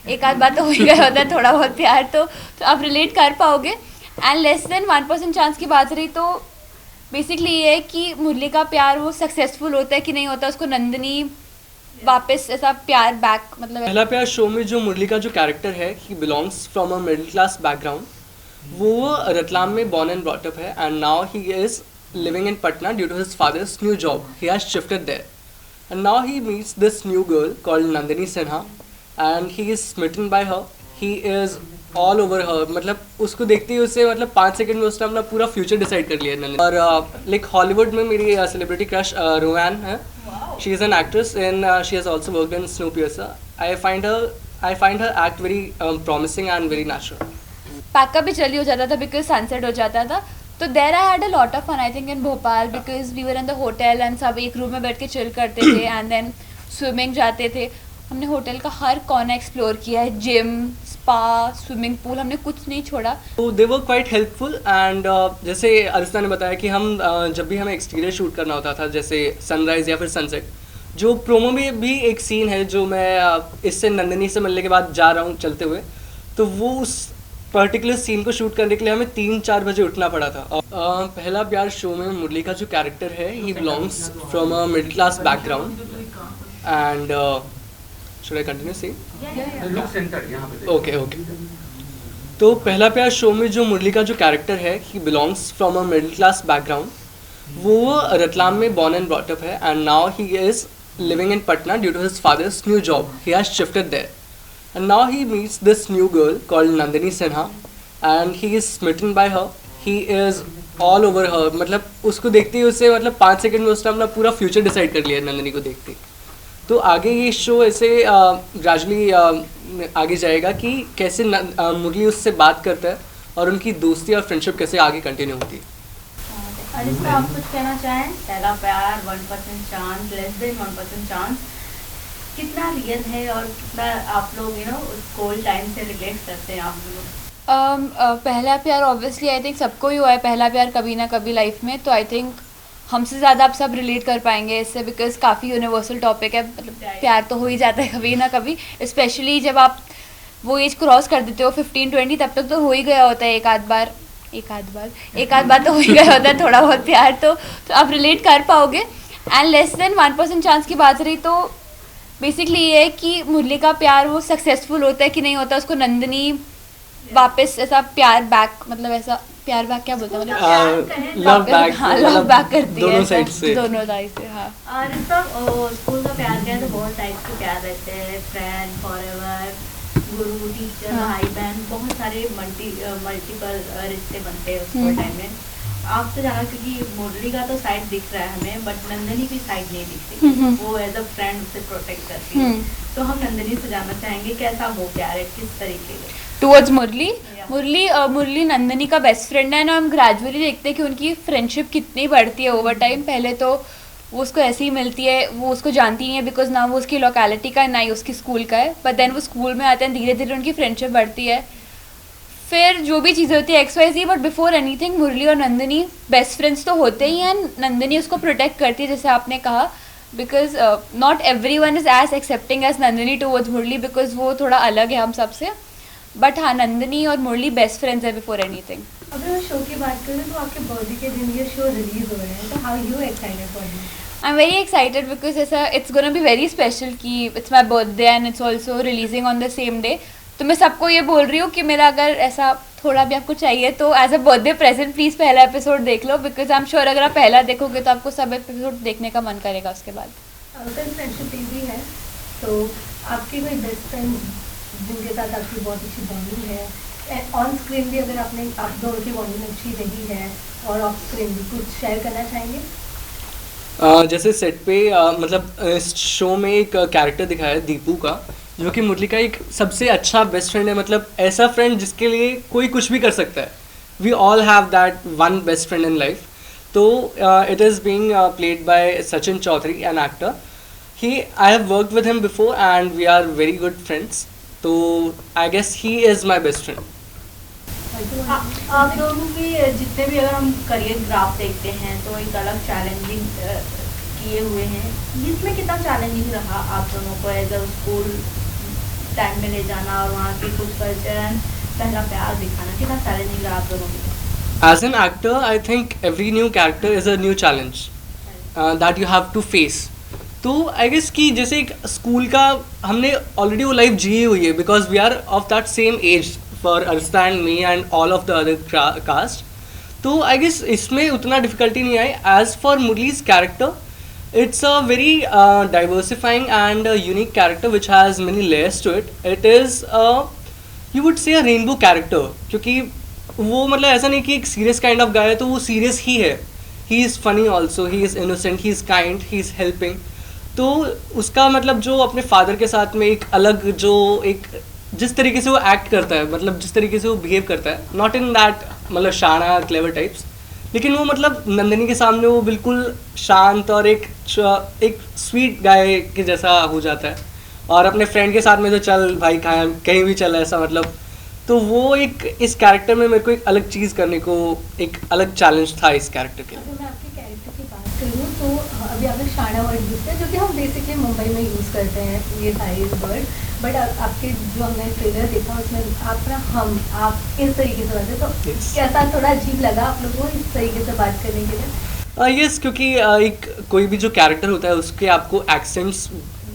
एक आध बार तो हो ही गया होता है थोड़ा बहुत प्यार, तो आप रिलेट कर पाओगे। एंड लेस देन 1% चांस की बात रही तो बेसिकली ये है कि मुरली का प्यार वो सक्सेसफुल होता है कि नहीं होता, उसको नंदिनी वापस ऐसा प्यार बैक मतलब पहला प्यार शो में जो मुरली का जो कैरेक्टर है, he belongs from a middle class background. वो रतलाम में बॉर्न एंड ब्रॉट अप है and now he is living in Patna due to his father's new job. He has shifted there and now he meets this new girl called Nandini Sinha and he is smitten by her. He is all over her, मतलब उसको देखते ही उसे मतलब 5 second में उसने अपना पूरा future decide कर लिया है नंदिनी। और लाइक हॉलीवुड में मेरी सेलिब्रिटी क्रश रोहन है। She is an actress and she has also worked in Snowpiercer. I find her act very promising and very natural. Pack up भी जल्दी हो जाता था बिकॉज सनसेट हो जाता था। तो there I had a lot of fun I think in Bhopal because we were in the hotel and सब एक रूम में बैठ के चिल करते थे एंड देन स्विमिंग जाते थे। हमने होटल का हर कॉर्नर एक्सप्लोर किया है, जिम, स्पा, स्विमिंग पूल, हमने कुछ नहीं छोड़ा। तो दे वर क्वाइट हेल्पफुल एंड जैसे अरिस्ता ने बताया कि हम जब भी हमें एक्सटीरियर शूट करना होता था जैसे सनराइज़ या फिर सनसेट, जो प्रोमो में भी एक सीन है जो मैं इससे नंदिनी से मिलने के बाद जा रहा हूँ चलते हुए, तो वो उस पर्टिकुलर सीन को शूट करने के लिए हमें 3-4 बजे उठना पड़ा था। पहला प्यार शो में मुरली का जो कैरेक्टर है, he belongs from a middle class background and should I continue see? Okay. तो पहला प्यार शो में जो मुरली का जो कैरेक्टर है, he belongs from a middle class background. वो रतलाम में बॉर्न एंड ब्रॉट अप है and now he is living in Patna due to his father's new job. He has shifted there. And now he meets this new girl called Nandini Sinha and he is smitten by her. He is all over her. मतलब उसको देखते ही उसे मतलब 5 second में उसने अपना पूरा future decide कर लिया नंदिनी को देखते ही। तो आगे ये शो ऐसे ग्रेजुअली आगे जाएगा कि कैसे मुरली उससे बात करता है और उनकी दोस्ती और फ्रेंडशिप कैसे आगे कंटिन्यू होती है। अरिस्ता, आप कुछ कहना चाहें? पहला प्यार, 1% चांस, लेस देन 1% चांस, कितना रियल है और कितना आप लोग स्कूल टाइम से रिलेट करते हैं आप लोग? पहला प्यार ऑब्वियसली आई थिंक सबको ही हुआ है पहला प्यार कभी ना कभी लाइफ में, तो आई थिंक हमसे ज़्यादा आप सब रिलेट कर पाएंगे इससे बिकॉज काफ़ी यूनिवर्सल टॉपिक है। मतलब प्यार तो हो ही जाता है कभी ना कभी, स्पेशली जब आप वो एज क्रॉस कर देते हो 15-20, तब तक तो हो ही गया होता है एक आध बार तो हो ही गया होता है थोड़ा बहुत प्यार, तो आप रिलेट कर पाओगे। एंड लेस देन 1% चांस की बात रही तो बेसिकली ये है कि मुरली का प्यार वो सक्सेसफुल होता है कि नहीं होता, उसको नंदिनी वापस ऐसा प्यार बैक मतलब ऐसा प्यार बैक क्या बोलते हैं मतलब लव बैक करती है दोनों साइड से। हाँ। अरिस्ता, स्कूल का प्यार क्या है तो बहुत टाइप के प्यार रहते हैं, फ्रेंड, फॉरएवर, गुरु, टीचर, भाई बहन, बहुत सारे मल्टीपल रिश्ते बनते हैं स्कूल टाइम में। आप तो जाना क्योंकि मुरली का तो साइड दिख रहा है हमें, बट नंदिनी की साइड नहीं दिखती, वो एज अ फ्रेंड उसे प्रोटेक्ट करती है। तो हम नंदिनी से जानना चाहेंगे कैसा वो प्यार है, किस तरीके का टुवर्ड्स मुरली। मुरली नंदिनी का बेस्ट फ्रेंड है ना। हम ग्रेजुअली देखते हैं कि उनकी फ्रेंडशिप कितनी बढ़ती है ओवर टाइम। पहले तो वो उसको ऐसे ही मिलती है, वो उसको जानती नहीं है बिकॉज ना वो उसकी लोकेलिटी का है ना ही उसकी स्कूल का है, बट देन वो स्कूल में आते हैं, धीरे धीरे उनकी फ्रेंडशिप बढ़ती है। फिर जो भी चीज़ें होती है XYZ, बट बिफोर एनीथिंग मुरली और नंदिनी बेस्ट फ्रेंड्स तो होते ही हैं। नंदिनी उसको प्रोटेक्ट करती है जैसे आपने कहा, because not every one is as accepting as Nandini towards Murali because वो थोड़ा अलग है हम सबसे। बट हाँ, नंदिनी और मुरली बेस्ट फ्रेंड्स है बिफोर एनीथिंग। अगर मैं शो की बात करूँ तो आपके बर्थडे के दिन ये शो रिलीज हो रहा है, तो how you excited for it? I am very excited because ऐसा it's gonna be very special कि it's my birthday and it's also releasing on the same day. तो मैं सबको ये बोल रही हूँ कि मेरा अगर ऐसा थोड़ा भी आपको चाहिए तो as a birthday present please पहला एपिसोड देख लो, बिकॉज आई एम श्योर अगर आप पहला देखोगे तो आपको सब एपिसोड देखने का मन करेगा उसके बाद। फ्रेंडशिप भी है, तो आपकी कोई बेस्ट फ्रेंड जिनके साथ आपकी बहुत अच्छी बॉन्डिंग है, ऑन स्क्रीन भी अगर आप दोनों की बॉन्डिंग अच्छी रही है और ऑफ स्क्रीन भी कुछ शेयर करना चाहेंगे? जैसे सेट पे मतलब इस शो में एक कैरेक्टर दिखाया है दीपू का, जो कि मुरली का एक सबसे अच्छा बेस्ट फ्रेंड है। मतलब ऐसा फ्रेंड जिसके लिए कोई कुछ भी कर सकता है। We all have that one best friend in life. तो it is being played by Sachin Chaudhary, an actor. I have worked with him before and we are very good friends. तो I guess he is my best friend. आप दोनों की जितने भी अगर हम career graph देखते हैं तो एक अलग चैलेंजिंग किए हुए हैं, इसमें कितना चैलेंजिंग रहा आप दोनों को एज अ स्कूल स्टैंड में ले जाना और वहाँ की कुछ कल्चर एंड पहला प्यार दिखाना कितना चैलेंजिंग रहा आप दोनों के लिए? As an actor, I think every new character is a new challenge that you have to face. तो आई गेस कि जैसे एक स्कूल का हमने ऑलरेडी वो लाइफ जी हुई है because we are of that same age for अर्स्ता and me and all of the other cast. तो आई गेस इसमें उतना डिफिकल्टी नहीं आई. As for Murli's character it's a very diversifying and unique character which has many layers to it. It is you would say a rainbow character, क्योंकि वो मतलब ऐसा नहीं कि एक सीरियस काइंड ऑफ गाय है तो वो सीरियस ही है. He is funny also, he is innocent, he is kind, he is helping. तो उसका मतलब जो अपने फादर के साथ में एक अलग जो एक जिस तरीके से वो एक्ट करता है, मतलब जिस तरीके से वो बिहेव करता है, नॉट इन दैट मतलब शाना क्लेवर टाइप्स, लेकिन वो मतलब नंदिनी के सामने वो बिल्कुल शांत और एक स्वीट गाय के जैसा हो जाता है. और अपने फ्रेंड के साथ में तो चल भाई कहीं भी चल ऐसा मतलब. तो वो एक इस कैरेक्टर में मेरे को एक अलग चीज़ करने को एक अलग चैलेंज था इस कैरेक्टर के लिए. अगर मैं आपके कैरेक्टर की बात करूँ तो अभी आपने शाना वर्ड यूज़ किया जो कि हम बेसिकली मुंबई में यूज़ करते हैं ये सारे वर्ड, बट आपके जो हमने ट्रेलर देखा उसमें आप ना आप इस तरीके से बात तो कैसा थोड़ा अजीब लगा आप लोगों को इस तरीके से बात करने के लिए? यस क्योंकि एक कोई भी जो कैरेक्टर होता है उसके आपको एक्सेंट्स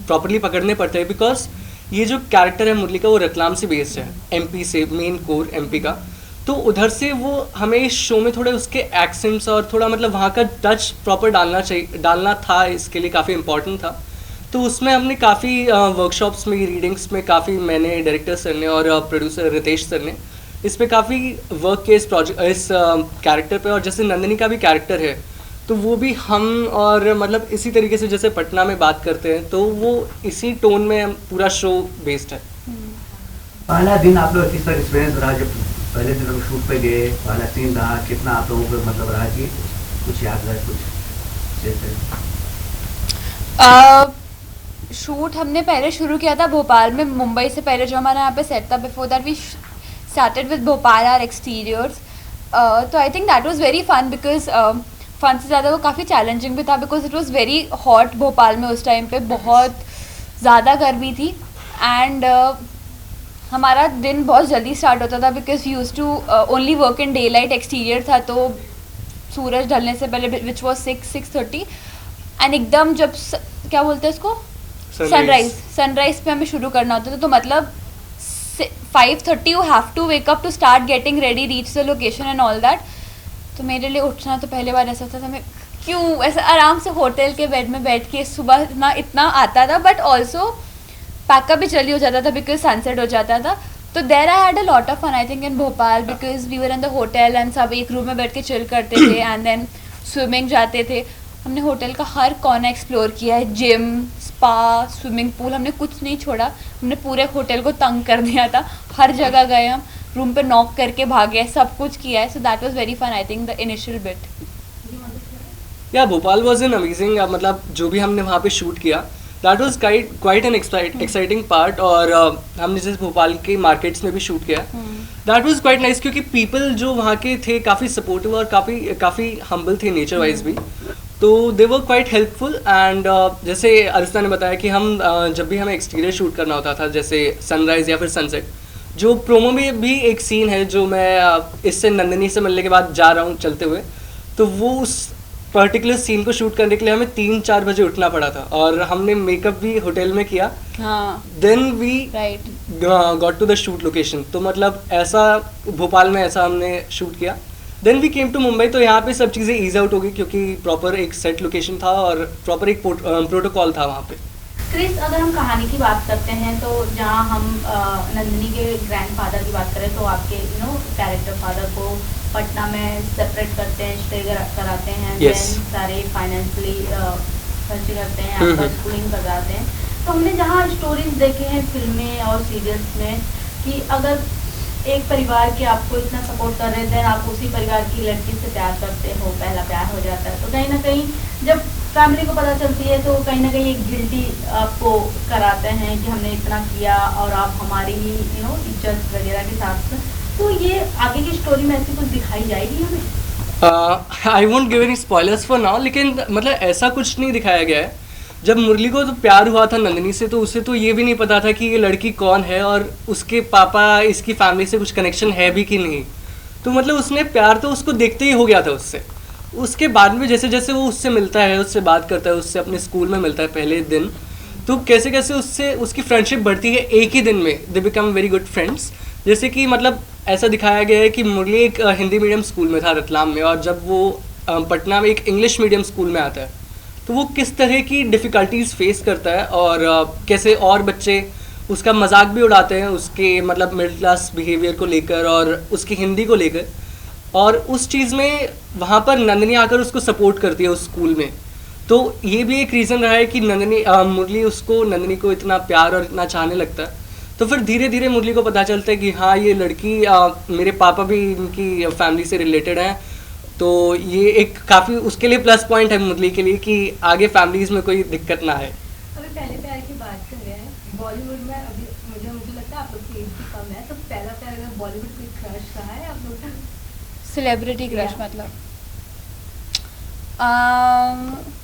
प्रॉपरली पकड़ने पड़ते हैं. बिकॉज ये जो कैरेक्टर है मुरली का वो रतलाम से बेस्ड है, एमपी से, मेन कोर एमपी का. तो उधर से वो हमें इस शो में थोड़े उसके एक्सेंट्स और थोड़ा मतलब वहाँ का टच प्रॉपर डालना था. इसके लिए काफ़ी इम्पॉर्टेंट था. तो उसमें हमने काफ़ी वर्कशॉप्स में, रीडिंग्स में काफ़ी मैंने डायरेक्टर सर ने और प्रोड्यूसर रितेश सर ने इस पर काफ़ी वर्क किया इस कैरेक्टर पे. और जैसे नंदिनी का भी कैरेक्टर है तो वो भी हम और मतलब इसी तरीके से जैसे पटना में बात करते हैं तो वो इसी टोन में पूरा शो बेस्ड है. पहला दिन आप लोग किस तरह एक्सपीरियंस रहा जब पहले दिन हम शूट पे गए, पहला सीन रहा, कितना आप लोगों को मतलब रहा कि कुछ याद रहा कुछ जैसे? शूट हमने पहले शुरू किया था भोपाल में. मुंबई से पहले जो हमारा यहाँ पे सेट था, before that we started with Bhopal our exteriors. तो I think that was very fun because fun से ज़्यादा वो काफ़ी चैलेंजिंग भी था because it was very hot Bhopal में उस टाइम पे. बहुत ज़्यादा गर्मी थी एंड हमारा दिन बहुत जल्दी स्टार्ट होता था because use to only work in daylight. Exterior था तो सूरज ढलने से पहले विच वॉज 6:30 एंड एकदम जब क्या बोलते हैं उसको सनराइज पे हमें शुरू करना होता था. तो मतलब 5:30 you have to wake up to start getting ready, reach the location and all that. तो मेरे लिए उठना तो पहले बार ऐसा होता था मैं क्यों ऐसा आराम से होटल के बेड में बैठ के सुबह इतना आता था. बट ऑल्सो पैकअप भी जल्दी हो जाता था बिकॉज सनसेट हो जाता था. तो there I had a lot of fun I think in Bhopal because we were in the hotel and सब एक रूम में बैठ के चिल करते थे एंड देन स्विमिंग जाते थे. हमने होटल का हर कॉर्नर एक्सप्लोर किया है, जिम, स्पा, स्विमिंग पूल, हमने कुछ नहीं छोड़ा. हमने पूरे होटल को तंग कर दिया था. हर जगह गए हम, रूम पे नॉक करके भागे, सब कुछ किया है. So that was very fun I think the initial bit. Yeah Bhopal was an amazing, मतलब जो भी हमने वहाँ पे शूट किया that was quite an exciting part. और हमने जैसे भोपाल के मार्केट्स में भी शूट किया, दैट वाज क्वाइट नाइस क्योंकि पीपल जो वहाँ के थे काफ़ी सपोर्टिव और काफ़ी हम्बल थे नेचर वाइज भी. तो दे वर क्वाइट हेल्पफुल. एंड जैसे अरिस्ता ने बताया कि हम जब भी हमें एक्सटीरियर शूट करना होता था जैसे सनराइज़ या फिर सनसेट, जो प्रोमो में भी एक सीन है जो मैं इससे नंदिनी से मिलने के बाद जा रहा हूँ चलते हुए, तो वो उस पर्टिकुलर सीन को शूट करने के लिए हमें 3-4 बजे उठना पड़ा था. और हमने मेकअप भी होटल में किया. Then we got to the shoot location. तो मतलब ऐसा भोपाल में ऐसा हमने शूट किया. Then we came to Mumbai. तो यहाँ पे सब चीज़ें ईज आउट हो गई क्योंकि प्रॉपर एक सेट लोकेशन था और प्रॉपर एक प्रोटोकॉल था वहाँ पे. क्रिस, अगर हम कहानी की बात करते हैं तो जहाँ हम नंदिनी के ग्रैंडफादर की बात करें तो आपके कैरेक्टर फादर को पटना में सेपरेट करते हैं, स्टे कराते हैं, yes. देन सारे फाइनेंशियली खर्च करते हैं, आपका स्कूलिंग कराते हैं. तो हमने जहाँ स्टोरीज देखे हैं फिल्में और सीरियल्स में कि अगर एक परिवार के आपको इतना सपोर्ट कर रहे थे, आप उसी परिवार की लड़की से प्यार करते हो, पहला प्यार हो जाता है, तो कहीं ना कहीं जब फैमिली को पता चलती है तो कहीं ना कहीं एक गिल्टी आपको कराते हैं कि हमने इतना किया और आप हमारी ही इज्जत वगैरह के साथ. तो ये आगे की स्टोरी में ऐसी कुछ दिखाई जाएगी हमें? I won't give any spoilers for now, लेकिन मतलब ऐसा कुछ नहीं दिखाया गया है. जब मुरली को तो प्यार हुआ था नंदिनी से, तो उसे तो ये भी नहीं पता था कि ये लड़की कौन है और उसके पापा इसकी फैमिली से कुछ कनेक्शन है भी कि नहीं। तो मतलब उसने प्यार तो उसको देखते ही हो गया था उससे। उसके बाद में जैसे जैसे वो उससे मिलता है, उससे बात करता है, उससे अपने स्कूल में मिलता है पहले दिन, तो कैसे कैसे उससे उसकी फ्रेंडशिप बढ़ती है। एक ही दिन में they become very good friends. जैसे कि मतलब ऐसा दिखाया गया है कि मुरली एक हिंदी मीडियम स्कूल में था रतलाम में, और जब वो पटना में एक इंग्लिश मीडियम स्कूल में आता है तो वो किस तरह की डिफ़िकल्टीज़ फेस करता है, और कैसे और बच्चे उसका मजाक भी उड़ाते हैं उसके मतलब मिडिल क्लास बिहेवियर को लेकर और उसकी हिंदी को लेकर। और उस चीज़ में वहाँ पर नंदिनी आकर उसको सपोर्ट करती है उस स्कूल में। तो ये भी एक रीज़न रहा है कि मुरली उसको नंदिनी को इतना प्यार और इतना चाहने लगता है। तो फिर धीरे धीरे मुरली को पता चलता है कि हाँ, ये लड़की मेरे पापा भी इनकी फैमिली से रिलेटेड हैं, तो ये एक काफ़ी उसके लिए प्लस पॉइंट है मुरली के लिए कि आगे फैमिलीज़ में कोई दिक्कत ना आए। अभी पहले प्यार की बात कर रहे हैं बॉलीवुड में, अभी मुझे लगता है आप लोग की एज भी कम है, तो पहला प्यार अगर बॉलीवुड कोई क्रश रहा है आप लोग का? सेलिब्रिटी क्रश मतलब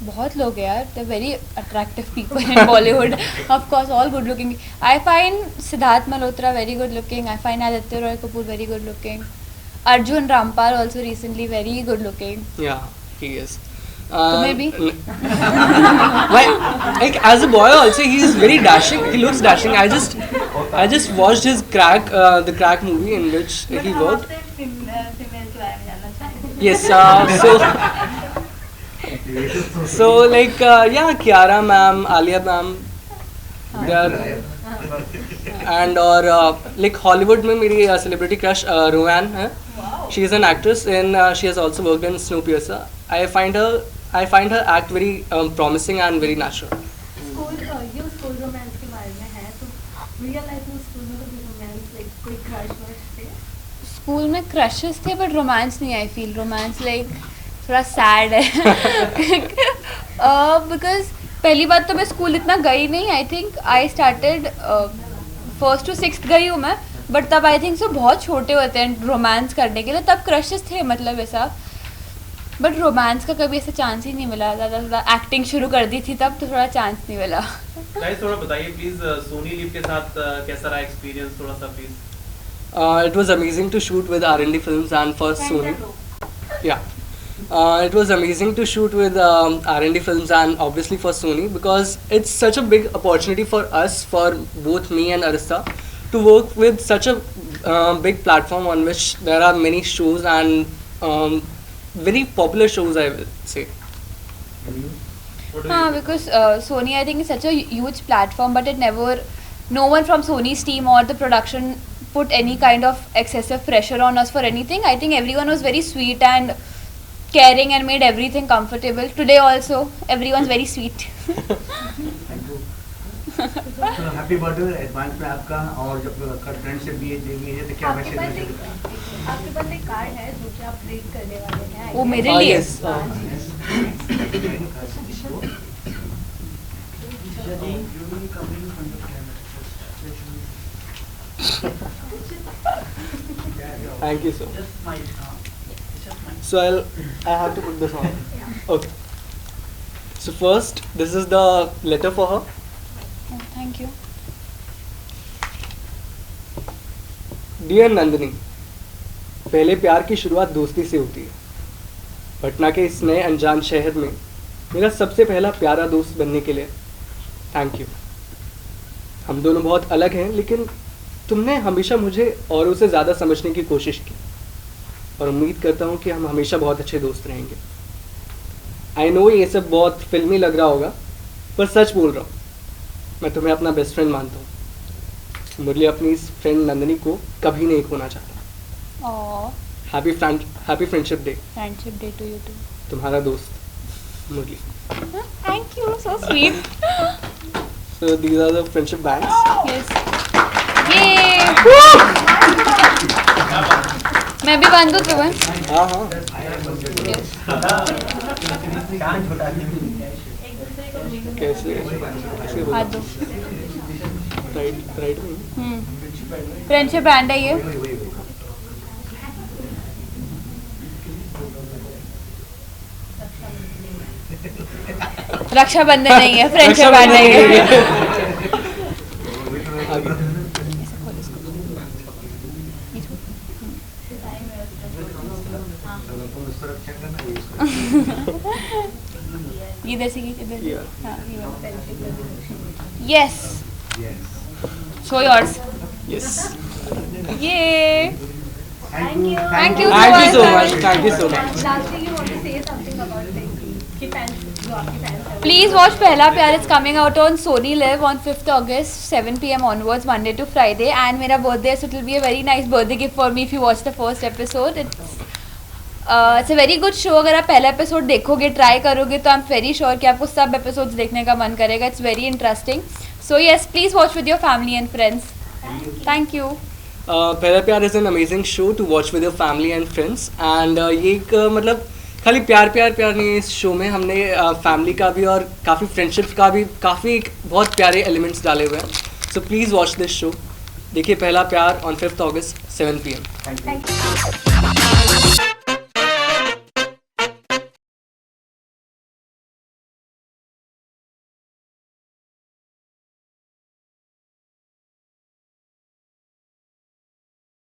बहुत लोग हैं यार, the very attractive people in Bollywood, of course all good looking. I find Siddharth Malhotra very good looking, I find Aditya Roy Kapoor very good looking, Arjun Rampal also recently very good looking. Yeah, he is. तुम्हें भी? Like as a boy also he is very dashing. He looks dashing. I just watched his Crack, the Crack movie in which he worked. Female के बारे में जानना चाहेंगे। Yes. So like yeah, Kiara ma'am, Alia ma'am, they are, and और like Hollywood में मेरी celebrity crush Rohan है. She is an actress and she has also worked in Snowpiercer. I find her act very promising and very natural. School romance के बारे में है, तो real life में स्कूल में कोई रोमांस लाइक कोई क्रश वश थे? स्कूल में क्रशेस थे बट रोमांस नहीं। आई फील रोमांस लाइक थोड़ा सैड है बिकॉज पहली बात तो मैं स्कूल इतना गई नहीं। I think I started 1st to 6th गई हूँ मैं, बट तब आई थिंक सो बहुत छोटे होते हैं रोमांस करने के लिए, तब क्रशेस थे मतलब ऐसा, बट रोमांस का कभी ऐसा चांस ही नहीं मिला। ज़्यादा एक्टिंग शुरू कर दी थी तब, तो थोड़ा चांस नहीं मिला। गाइस थोड़ा बताइए प्लीज, सोनी लिव के साथ कैसा रहा एक्सपीरियंस, थोड़ा सा please. It was amazing to shoot with R&D Films and for Sony. Yeah. It was amazing to shoot with R&D Films and obviously for Sony, because it's such a big opportunity for us, for both me and Arista, to work with such a big platform on which there are many shows and very popular shows, I will say. Because Sony I think is such a huge platform, but it never, no one from Sony's team or the production put any kind of excessive pressure on us for anything. I think everyone was very sweet and caring and made everything comfortable. Today also everyone's very sweet. चलो happy birthday advance में आपका, और जब friendship भी है तो क्या message आपके पास एक कार्ड है जो कि आप रीड करने वाले हैं। वो मेरे लिए Yes. Thank you so much. So I have to put this on. Okay. So first, this is the letter for her. Oh, thank you. Dear Nandini, पहले प्यार की शुरुआत दोस्ती से होती है। पटना के इस नए अनजान शहर में मेरा सबसे पहला प्यारा दोस्त बनने के लिए थैंक यू। हम दोनों बहुत अलग हैं, लेकिन तुमने हमेशा मुझे औरों से ज़्यादा समझने की कोशिश की, और उम्मीद करता हूँ कि हम हमेशा बहुत अच्छे दोस्त रहेंगे। आई नो ये सब बहुत फिल्मी लग रहा होगा, पर सच बोल रहा हूँ, मैं तुम्हें अपना बेस्ट फ्रेंड मानता हूँ। मुरली अपनी इस फ्रेंड नंदिनी को कभी नहीं खोना चाहता। Oh, happy friendship day. friendship day to you too. तुम्हारा दोस्त मुरली। Thank you, so sweet. So these are the friendship bands. Yes. Yay! मैं भी बांध दूँ तुम्हें? हाँ हाँ। Yes. कैसे कैसे हाथ दो। राइट में। फ्रेंडशिप बैंड है ये। रक्षाबंधन नहीं है, फ्रेंडशिप बैठने इधर से इधर, हाँ यस, शो योर्स, यस, ये Thank you. Thank you thank you so much, thank you so much. Lastly, you want to say something about the fans, जो आपके fans हैं. Please watch Pehla Pyar. It's coming out on Sony Live on 5th August, 7 p.m. onwards, Monday to Friday. And मेरा birthday, so it will be a very nice birthday gift for me if you watch the first episode. It's a very good show. अगर आप पहला episode देखोगे, try करोगे, तो आई am very sure कि आपको सब एपिसोड्स देखने का मन करेगा. It's very interesting. So yes, please watch with your family and friends. Thank you. Pehla Pyaar is an amazing show to watch with your family and friends. And ये एक मतलब खाली प्यार प्यार प्यार नहीं है. इस शो में हमने फैमिली का भी और काफ़ी फ्रेंडशिप का भी काफ़ी बहुत प्यारे एलिमेंट्स डाले हुए हैं. So please watch this show. देखिए पहला प्यार on 5th August 7 p.m. Thank you.